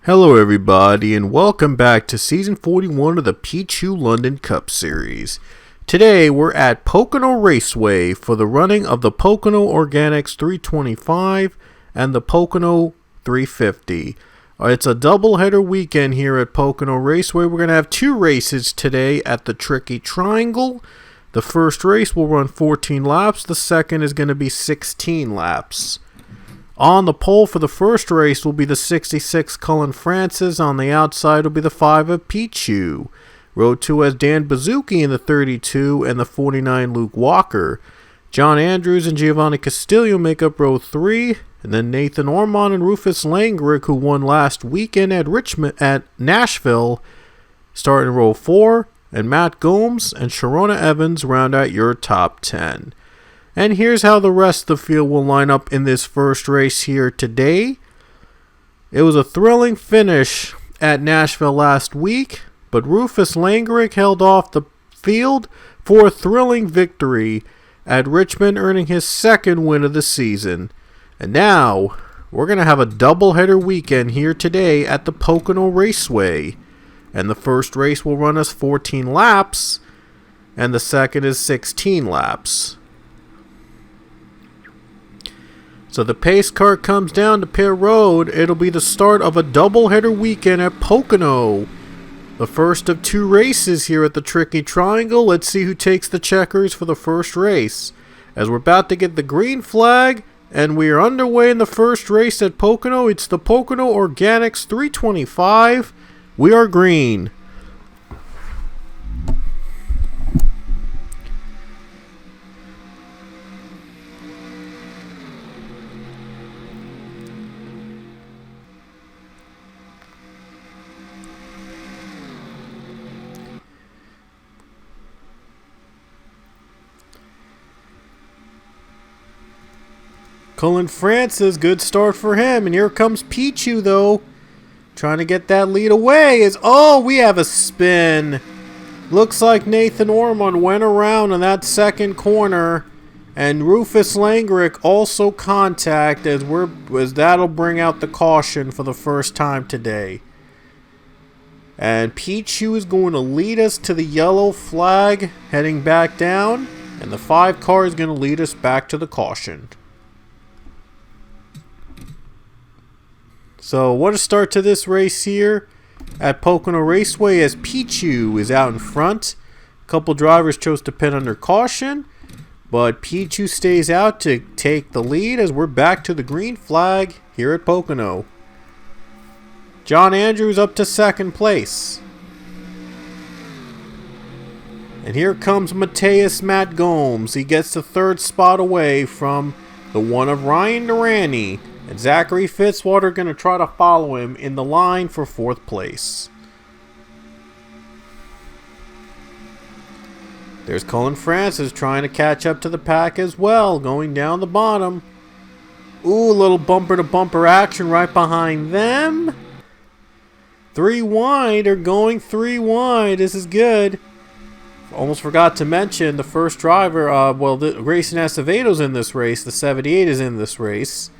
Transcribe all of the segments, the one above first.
Hello everybody and welcome back to Season 41 of the Pichu London Cup Series. Today we're at Pocono Raceway for the running of the Pocono Organics 325 and the Pocono 350. It's a doubleheader weekend here at Pocono Raceway. We're going to have two races today at the Tricky Triangle. The first race will run 14 laps, the second is going to be 16 laps. On the pole for the first race will be the 66 Cullen Francis. On the outside will be the 5 of Pichu. Row 2 has Dan Bazuki in the 32 and the 49 Luke Walker. John Andrews and Giovanni Castillo make up row 3. And then Nathan Ormond and Rufus Langrick, who won last weekend at Nashville, start in row 4. And Matt Gomes and Sharona Evans round out your top 10. And here's how the rest of the field will line up in this first race here today. It was a thrilling finish at Nashville last week, but Rufus Langrick held off the field for a thrilling victory at Richmond, earning his second win of the season. And now, we're going to have a doubleheader weekend here today at the Pocono Raceway. And the first race will run us 14 laps, and the second is 16 laps. So the pace car comes down to pit road. It'll be the start of a doubleheader weekend at Pocono. The first of two races here at the Tricky Triangle. Let's see who takes the checkers for the first race. As we're about to get the green flag, and we are underway in the first race at Pocono. It's the Pocono Organics 325. We are green. Cullen Francis, good start for him. And here comes Pichu, though. Trying to get that lead away. We have a spin. Looks like Nathan Ormond went around in that second corner. And Rufus Langrick also contact as that'll bring out the caution for the first time today. And Pichu is going to lead us to the yellow flag heading back down. And the 5 car is going to lead us back to the caution. So what a start to this race here at Pocono Raceway as Pichu is out in front. A couple drivers chose to pit under caution, but Pichu stays out to take the lead as we're back to the green flag here at Pocono. John Andrews up to second place. And here comes Matt Gomes. He gets the third spot away from the one of Ryan Durante. And Zachary Fitzwater going to try to follow him in the line for fourth place. There's Cullen Francis trying to catch up to the pack as well, going down the bottom. Ooh, a little bumper-to-bumper action right behind them. 3 wide, or going 3 wide. This is good. Almost forgot to mention the first driver. Grayson Acevedo's in this race. The 78 is in this race.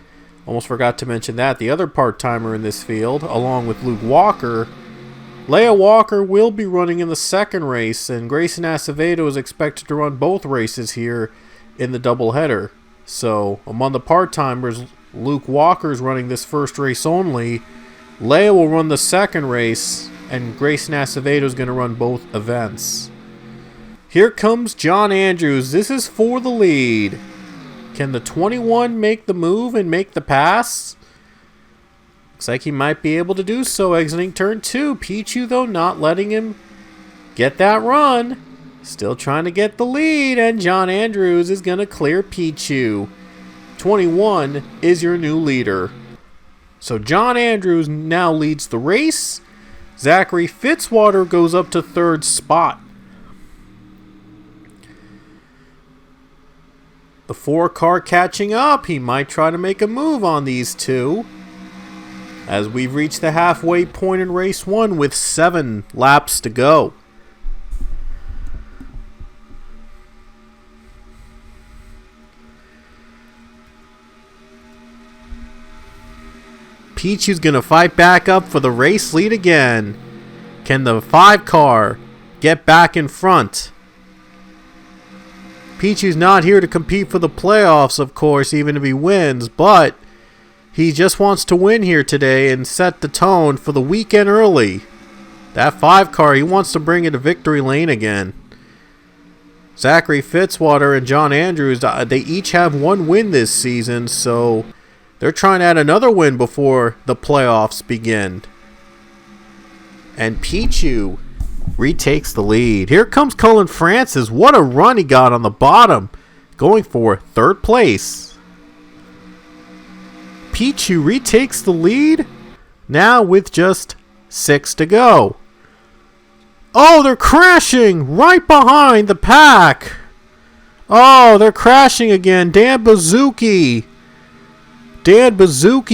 Almost forgot to mention that. The other part-timer in this field, along with Luke Walker. Leia Walker will be running in the second race, and Grayson Acevedo is expected to run both races here in the doubleheader. So, among the part-timers, Luke Walker is running this first race only. Leia will run the second race, and Grayson Acevedo is going to run both events. Here comes John Andrews. This is for the lead. Can the 21 make the move and make the pass? Looks like he might be able to do so exiting turn 2. Pichu, though, not letting him get that run. Still trying to get the lead, and John Andrews is going to clear Pichu. 21 is your new leader. So John Andrews now leads the race. Zachary Fitzwater goes up to third spot. The 4 car catching up. He might try to make a move on these two. As we've reached the halfway point in race 1 with 7 laps to go. Pichu's going to fight back up for the race lead again. Can the 5 car get back in front? Pichu's not here to compete for the playoffs, of course, even if he wins, but he just wants to win here today and set the tone for the weekend early. That 5 car, he wants to bring it to victory lane again. Zachary Fitzwater and John Andrews, they each have 1 win this season, so they're trying to add another win before the playoffs begin. And Pichu retakes the lead. Here comes Cullen Francis. What a run he got on the bottom, going for 3rd place. Pichu retakes the lead now with just 6 to go. Oh, they're crashing right behind the pack. Oh, they're crashing again. Dan Bazuki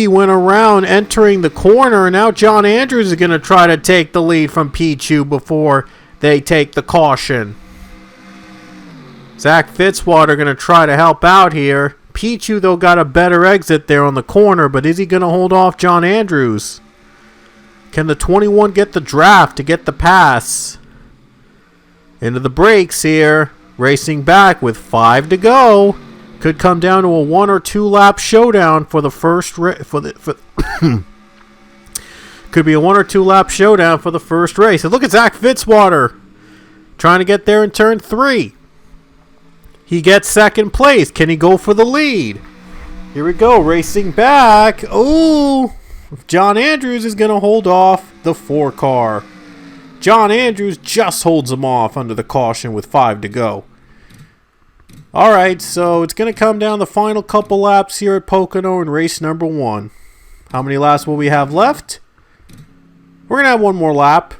went around entering the corner, and now John Andrews is going to try to take the lead from Pichu before they take the caution. Zach Fitzwater going to try to help out here. Pichu, though, got a better exit there on the corner, but is he going to hold off John Andrews? Can the 21 get the draft to get the pass? Into the brakes here. Racing back with 5 to go. Could come down to a 1 or 2 lap showdown for the first could be a 1 or 2 lap showdown for the first race. And look at Zach Fitzwater trying to get there in turn 3. He gets 2nd place. Can he go for the lead? Here we go, racing back. Oh, John Andrews is going to hold off the 4 car. John Andrews just holds him off under the caution with 5 to go. Alright, so it's going to come down the final couple laps here at Pocono in race number 1. How many laps will we have left? We're going to have 1 more lap.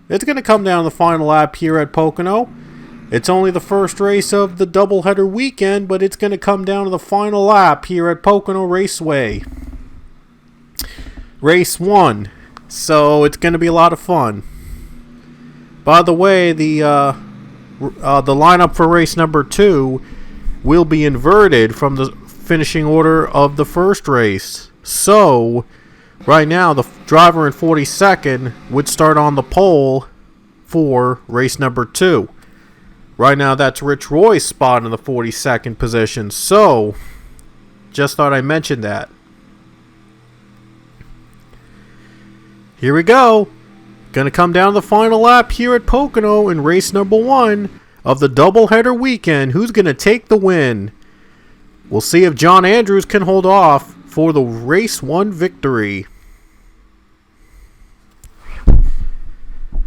It's going to come down the final lap here at Pocono. It's only the first race of the doubleheader weekend, but it's going to come down to the final lap here at Pocono Raceway. Race 1. So it's going to be a lot of fun. By the way, the lineup for race number 2 will be inverted from the finishing order of the first race. So, right now, the driver in 42nd would start on the pole for race number 2. Right now, that's Rich Roy's spot in the 42nd position. So, just thought I mentioned that. Here we go. Going to come down to the final lap here at Pocono in race number 1 of the doubleheader weekend. Who's going to take the win? We'll see if John Andrews can hold off for the race 1 victory.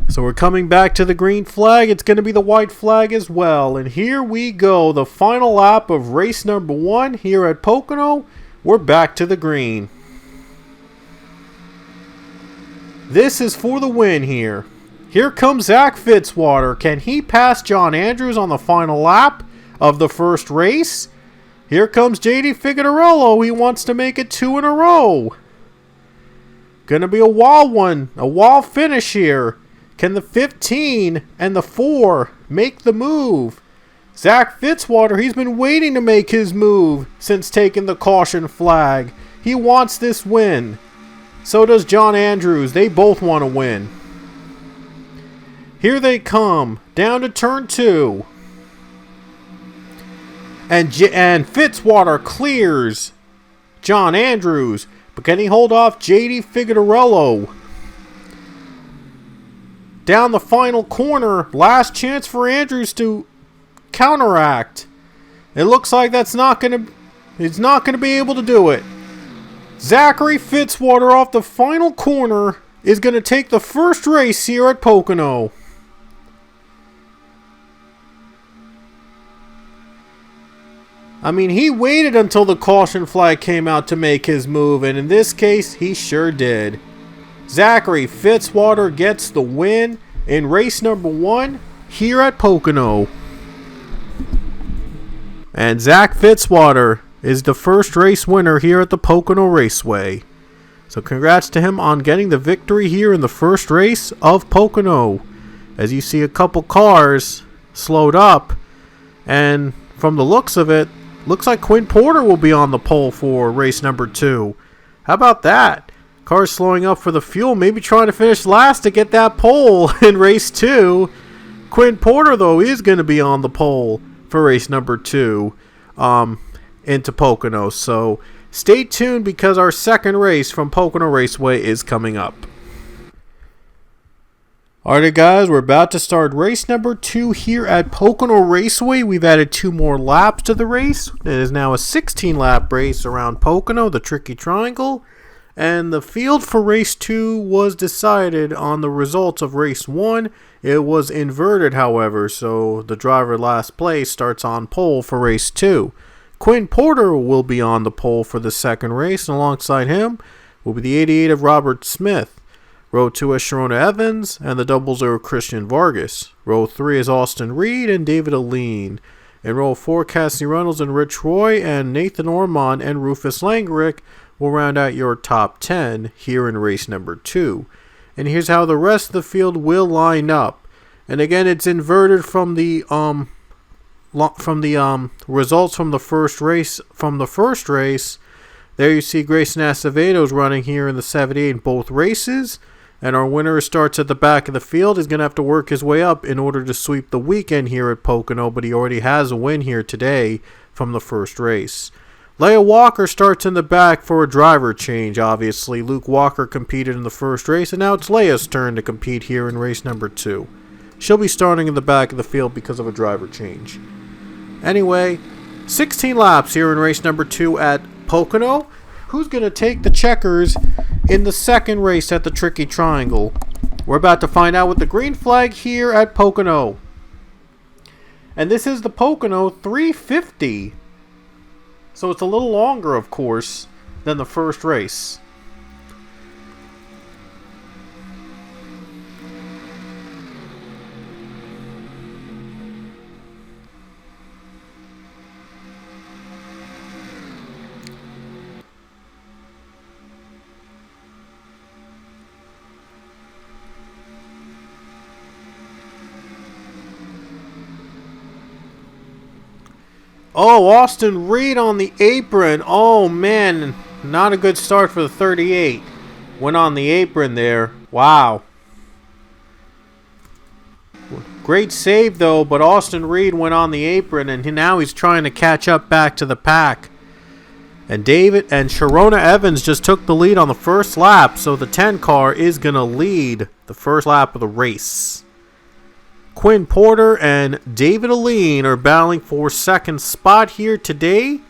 So we're coming back to the green flag. It's going to be the white flag as well. And here we go. The final lap of race number 1 here at Pocono. We're back to the green. This is for the win here. Here comes Zach Fitzwater. Can he pass John Andrews on the final lap of the first race? Here comes JD Figueroa. He wants to make it 2 in a row. Gonna be a wall finish here. Can the 15 and the 4 make the move? Zach Fitzwater, he's been waiting to make his move since taking the caution flag. He wants this win. So does John Andrews. They both want to win. Here they come. Down to turn 2. And Fitzwater clears John Andrews. But can he hold off JD Figueroa? Down the final corner. Last chance for Andrews to counteract. It looks like he's not going to be able to do it. Zachary Fitzwater off the final corner is going to take the first race here at Pocono. I mean, he waited until the caution flag came out to make his move, and in this case, he sure did. Zachary Fitzwater gets the win in race number 1 here at Pocono. And Zach Fitzwater is the first race winner here at the Pocono Raceway. So congrats to him on getting the victory here in the first race of Pocono. As you see a couple cars slowed up, and from the looks of it, looks like Quinn Porter will be on the pole for race number 2. How about that? Cars slowing up for the fuel, maybe trying to finish last to get that pole in race 2. Quinn Porter, though, is going to be on the pole for race number 2 into Pocono. So stay tuned because our second race from Pocono Raceway is coming up. Alright guys, we're about to start race number 2 here at Pocono Raceway. We've added 2 more laps to the race. It is now a 16-lap race around Pocono, the Tricky Triangle. And the field for race 2 was decided on the results of race 1. It was inverted, however, so the driver last place starts on pole for race 2. Quinn Porter will be on the pole for the second race, and alongside him will be the 88 of Robert Smith. Row 2 is Sharona Evans, and the doubles are Christian Vargas. Row 3 is Austin Reed and David Aline. In row 4, Cassie Reynolds and Rich Roy, and Nathan Ormond and Rufus Langerick will round out your top 10 here in race number 2. And here's how the rest of the field will line up. And again, it's inverted from the results from the first race. There you see Grayson Acevedo's running here in the 78 in both races. And our winner starts at the back of the field. He's going to have to work his way up in order to sweep the weekend here at Pocono, but he already has a win here today from the first race. Leia Walker starts in the back for a driver change, obviously. Luke Walker competed in the first race, and now it's Leia's turn to compete here in race number 2. She'll be starting in the back of the field because of a driver change. Anyway, 16 laps here in race number 2 at Pocono. Who's going to take the checkers in the second race at the Tricky Triangle? We're about to find out with the green flag here at Pocono. And this is the Pocono 350. So it's a little longer, of course, than the first race. Oh, Austin Reed on the apron. Oh, man. Not a good start for the 38. Went on the apron there. Wow. Great save, though, but Austin Reed went on the apron, and now he's trying to catch up back to the pack. And Sharona Evans just took the lead on the first lap, so the 10 car is going to lead the first lap of the race. Quinn Porter and David Aline are battling for second spot here today.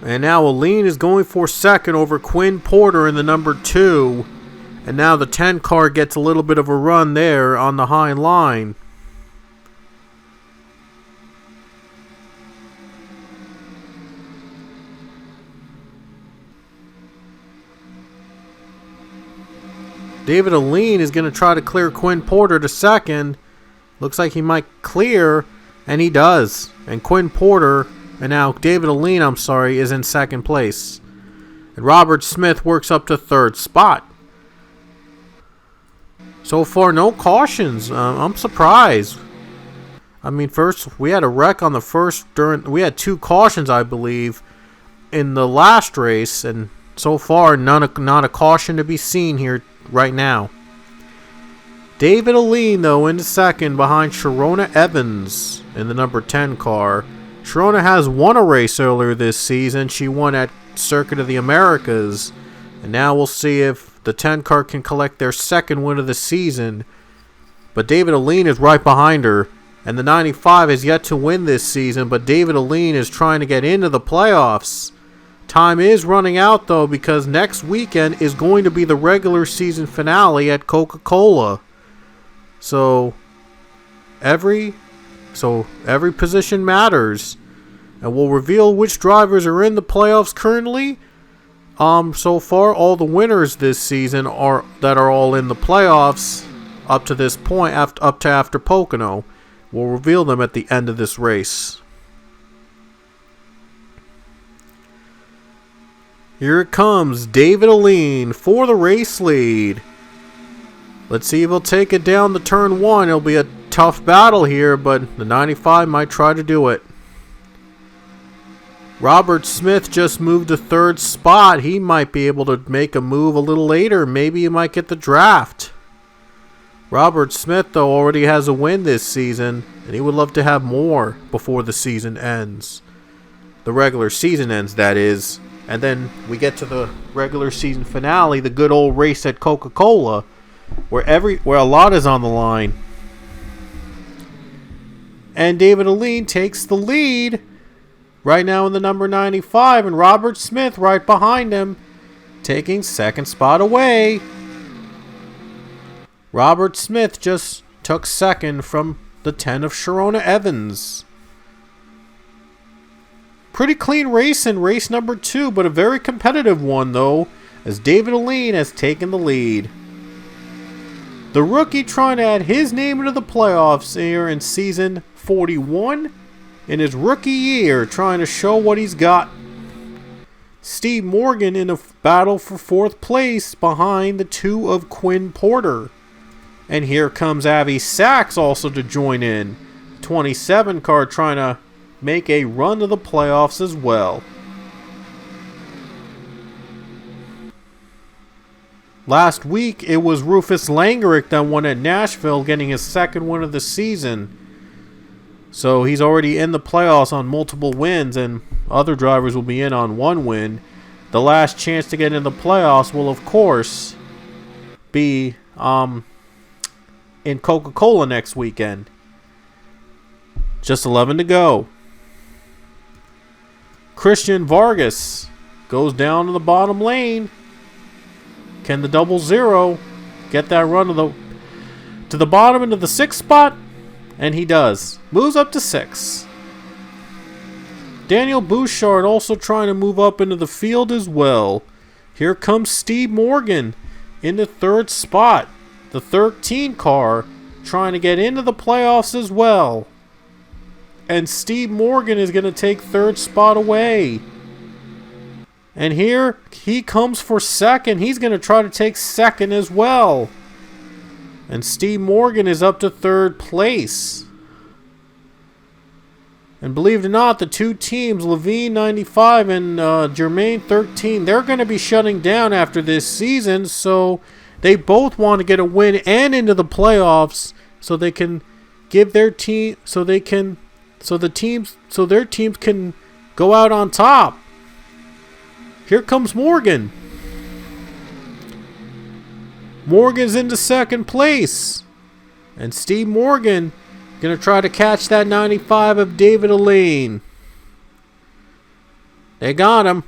And now Aline is going for second over Quinn Porter in the number 2. And now the 10 car gets a little bit of a run there on the high line. David Aline is going to try to clear Quinn Porter to second. Looks like he might clear, and he does. And Quinn Porter, and now David Aline, is in second place. And Robert Smith works up to third spot. So far, no cautions. I'm surprised. I mean, first, we had a wreck on the first, we had 2 cautions, I believe, in the last race, and so far, not a caution to be seen here right now. David Aline, though, in the second behind Sharona Evans in the number 10 car. Sharona has won a race earlier this season. She won at Circuit of the Americas. And now we'll see if the 10 car can collect their second win of the season. But David Aline is right behind her. And the 95 has yet to win this season, but David Aline is trying to get into the playoffs. Time is running out, though, because next weekend is going to be the regular season finale at Coca-Cola. So every position matters. And we'll reveal which drivers are in the playoffs currently. So far, all the winners this season are all in the playoffs up to this point, up to after Pocono. We'll reveal them at the end of this race. Here it comes, David Aline for the race lead. Let's see if he'll take it down the turn 1. It'll be a tough battle here, but the 95 might try to do it. Robert Smith just moved to third spot. He might be able to make a move a little later. Maybe he might get the draft. Robert Smith, though, already has a win this season, and he would love to have more before the season ends. The regular season ends, that is. And then we get to the regular season finale, the good old race at Coca-Cola, where a lot is on the line. And David Aline takes the lead right now in the number 95, and Robert Smith right behind him, taking second spot away. Robert Smith just took second from the 10 of Sharona Evans. Pretty clean race in race number 2, but a very competitive one, though, as David Aline has taken the lead. The rookie trying to add his name into the playoffs here in season 41. In his rookie year, trying to show what he's got. Steve Morgan in a battle for 4th place behind the 2 of Quinn Porter. And here comes Avi Sachs also to join in. 27 car trying to make a run to the playoffs as well. Last week, it was Rufus Langerick that won at Nashville, getting his second win of the season. So he's already in the playoffs on multiple wins, and other drivers will be in on 1 win. The last chance to get in the playoffs will, of course, be in Coca-Cola next weekend. Just 11 to go. Christian Vargas goes down to the bottom lane. Can the 00 get that run to the bottom into the 6th spot? And he does. Moves up to 6. Daniel Bouchard also trying to move up into the field as well. Here comes Steve Morgan in the 3rd spot. The 13 car trying to get into the playoffs as well. And Steve Morgan is going to take 3rd spot away. And here he comes for 2nd. He's going to try to take 2nd as well. And Steve Morgan is up to 3rd place. And believe it or not, the 2 teams, Levine 95 and Germain 13, they're going to be shutting down after this season. So they both want to get a win and into the playoffs, so they can give their team, so their teams can go out on top. Here comes Morgan. Morgan's into 2nd place. And Steve Morgan going to try to catch that 95 of David Aline. They got him.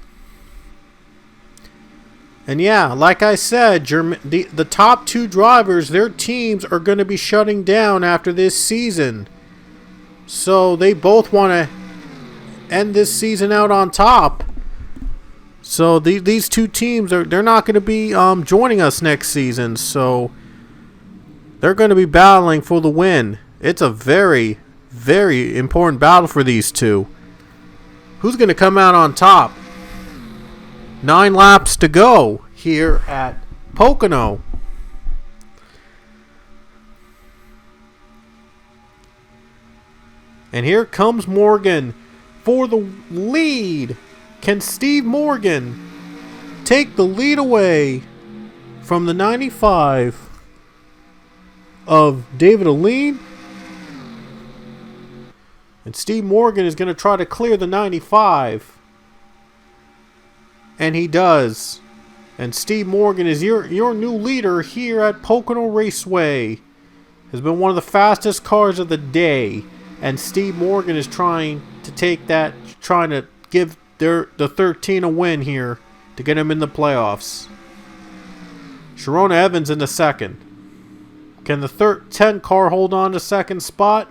And yeah, like I said, the top 2 drivers, their teams are going to be shutting down after this season. So they both want to end this season out on top. So these 2 teams, they're not going to be joining us next season. So they're going to be battling for the win. It's a very, very important battle for these 2. Who's going to come out on top? 9 laps to go here at Pocono. And here comes Morgan for the lead. Can Steve Morgan take the lead away from the 95 of David Aline? And Steve Morgan is going to try to clear the 95. And he does. And Steve Morgan is your new leader here at Pocono Raceway. Has been one of the fastest cars of the day. And Steve Morgan is trying to take that, trying to give the 13 a win here to get him in the playoffs. Sharona Evans in the 2nd. Can the 10 car hold on to 2nd spot?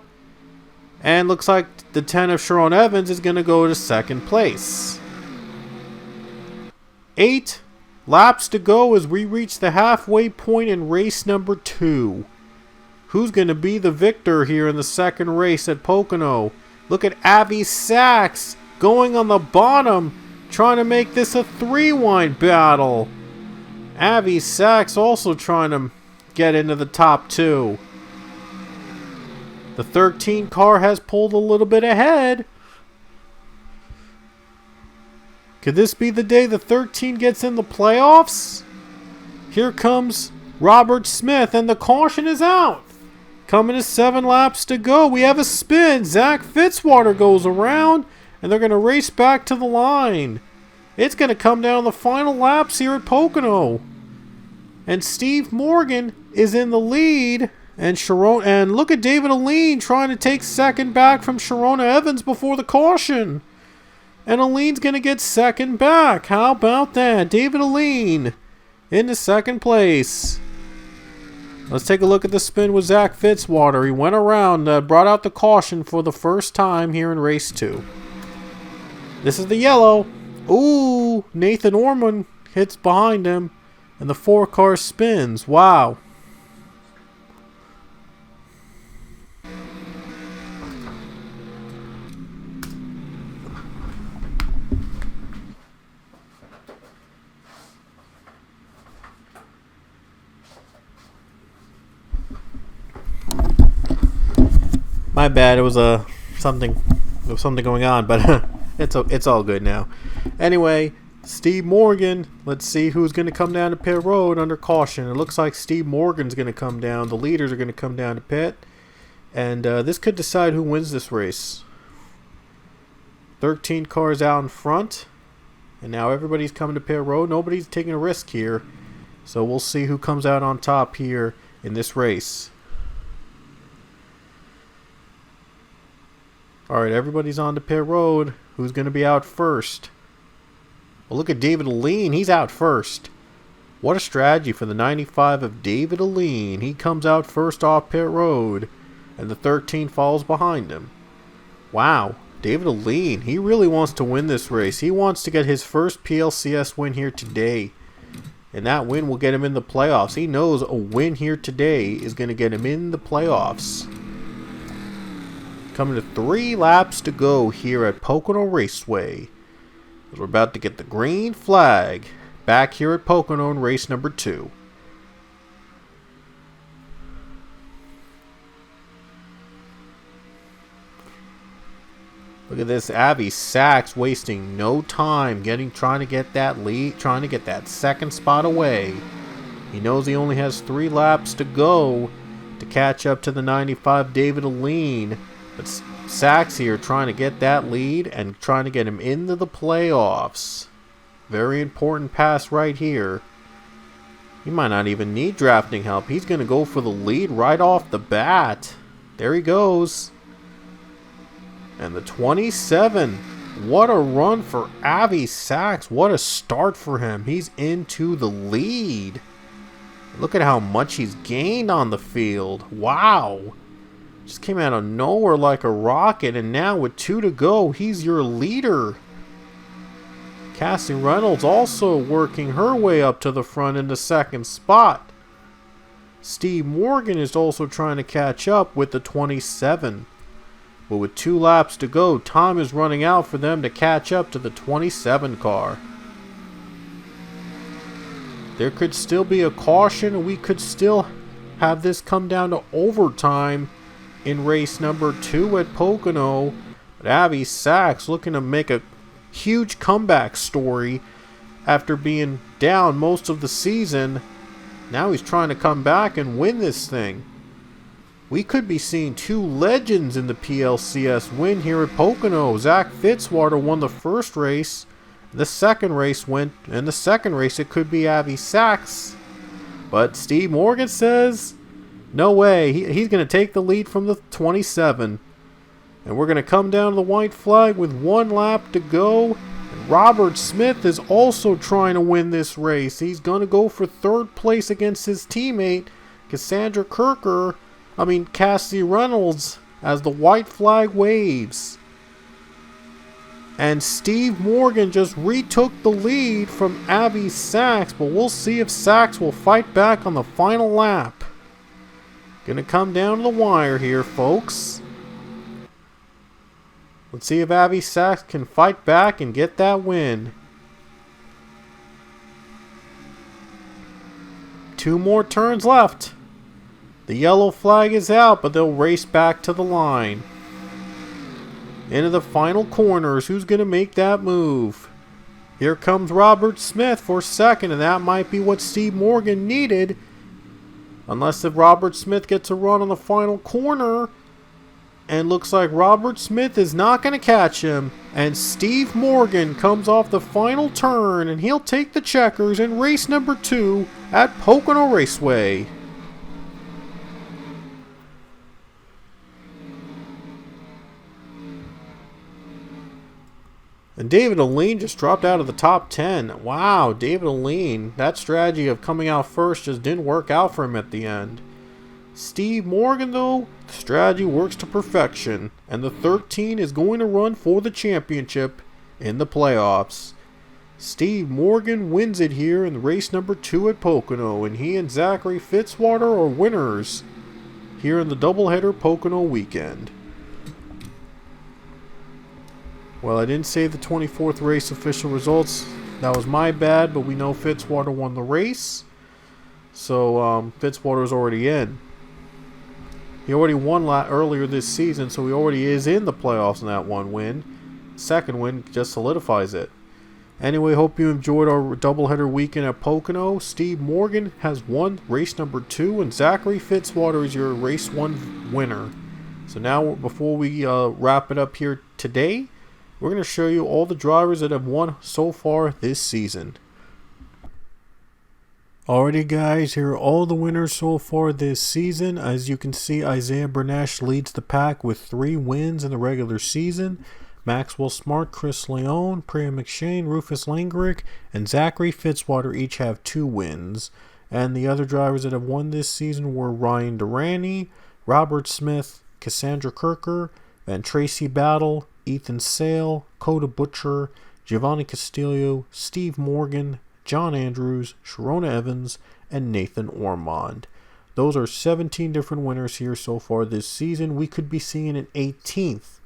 And looks like the 10 of Sharona Evans is going to go to 2nd place. 8 laps to go as we reach the halfway point in race number 2. Who's going to be the victor here in the 2nd race at Pocono? Look at Avi Sachs going on the bottom, trying to make this a 3-wide battle. Avi Sachs also trying to get into the top 2. The 13 car has pulled a little bit ahead. Could this be the day the 13 gets in the playoffs? Here comes Robert Smith, and the caution is out. Coming to 7 laps to go. We have a spin. Zach Fitzwater goes around, and they're going to race back to the line. It's going to come down the final laps here at Pocono. And Steve Morgan is in the lead. And look at David Aline trying to take second back from Sharona Evans before the caution. And Aline's going to get second back. How about that? David Aline into second place. Let's take a look at the spin with Zach Fitzwater. He went around, brought out the caution for the first time here in race 2. This is the yellow. Ooh, Nathan Orman hits behind him. And the 4 car spins. Wow. My bad. It was something going on, but it's all good now. Anyway, Steve Morgan. Let's see who's going to come down to pit road under caution. It looks like Steve Morgan's going to come down. The leaders are going to come down to pit, and this could decide who wins this race. 13 cars out in front, and now everybody's coming to pit road. Nobody's taking a risk here, so we'll see who comes out on top here in this race. Alright, everybody's on the pit road. Who's going to be out first? Well, look at David Aline. He's out first. What a strategy for the 95 of David Aline. He comes out first off pit road, and the 13 falls behind him. Wow, David Aline. He really wants to win this race. He wants to get his first PLCS win here today. And that win will get him in the playoffs. He knows a win here today is going to get him in the playoffs. Coming to 3 laps to go here at Pocono Raceway. We're about to get the green flag back here at Pocono in race number 2. Look at this, Avi Sachs wasting no time trying to get that lead, trying to get that second spot away. He knows he only has 3 laps to go to catch up to the 95 David Aline. But Sachs here trying to get that lead and trying to get him into the playoffs. Very important pass right here. He might not even need drafting help. He's going to go for the lead right off the bat. There he goes. And the 27. What a run for Avi Sachs. What a start for him. He's into the lead. Look at how much he's gained on the field. Wow. Just came out of nowhere like a rocket, and now with 2 to go, he's your leader. Cassie Reynolds also working her way up to the front in the second spot. Steve Morgan is also trying to catch up with the 27. But with 2 laps to go, time is running out for them to catch up to the 27 car. There could still be a caution, and we could still have this come down to overtime in race number 2 at Pocono. But Avi Sachs looking to make a huge comeback story after being down most of the season. Now he's trying to come back and win this thing. We could be seeing 2 legends in the PLCS win here at Pocono. Zach Fitzwater won the first race. The second race it could be Avi Sachs. But Steve Morgan says no way. He's going to take the lead from the 27. And we're going to come down to the white flag with 1 lap to go. And Robert Smith is also trying to win this race. He's going to go for 3rd place against his teammate, Cassie Reynolds, as the white flag waves. And Steve Morgan just retook the lead from Avi Sachs. But we'll see if Sachs will fight back on the final lap. Gonna come down to the wire here, folks. Let's see if Avi Sachs can fight back and get that win. 2 more turns left. The yellow flag is out, but they'll race back to the line. Into the final corners. Who's going to make that move? Here comes Robert Smith for second, and that might be what Steve Morgan needed. Unless if Robert Smith gets a run on the final corner. And looks like Robert Smith is not going to catch him. And Steve Morgan comes off the final turn, and he'll take the checkers in race number 2 at Pocono Raceway. And David Aline just dropped out of the top 10. Wow, David Aline, that strategy of coming out first just didn't work out for him at the end. Steve Morgan, though, the strategy works to perfection, and the 13 is going to run for the championship in the playoffs. Steve Morgan wins it here in race number 2 at Pocono, and he and Zachary Fitzwater are winners here in the doubleheader Pocono weekend. Well, I didn't say the 24th race official results. That was my bad, but we know Fitzwater won the race. So, Fitzwater's already in. He already won earlier this season, so he already is in the playoffs in that one win. Second win just solidifies it. Anyway, hope you enjoyed our doubleheader weekend at Pocono. Steve Morgan has won race number 2, and Zachary Fitzwater is your race 1 winner. So now, before we wrap it up here today, we're going to show you all the drivers that have won so far this season. Alrighty guys, here are all the winners so far this season. As you can see, Isaiah Bernash leads the pack with 3 wins in the regular season. Maxwell Smart, Chris Leone, Priya McShane, Rufus Langerick, and Zachary Fitzwater each have 2 wins. And the other drivers that have won this season were Ryan Durrani, Robert Smith, Cassandra Kirker, Van Tracy Battle, Ethan Sale, Coda Butcher, Giovanni Castillo, Steve Morgan, John Andrews, Sharona Evans, and Nathan Ormond. Those are 17 different winners here so far this season. We could be seeing an 18th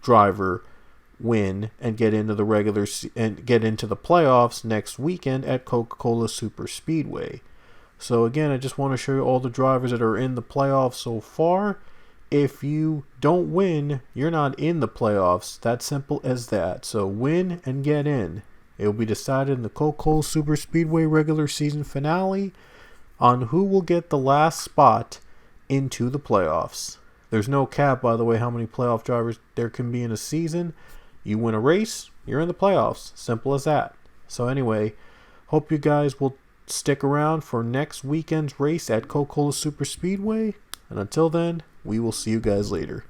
driver win and get into the playoffs next weekend at Coca-Cola Super Speedway. So again, I just want to show you all the drivers that are in the playoffs so far. If you don't win, you're not in the playoffs. That simple as that. So win and get in. It will be decided in the Coca-Cola Super Speedway regular season finale on who will get the last spot into the playoffs. There's no cap, by the way, how many playoff drivers there can be in a season. You win a race, you're in the playoffs. Simple as that. So anyway, hope you guys will stick around for next weekend's race at Coca-Cola Super Speedway. And until then, we will see you guys later.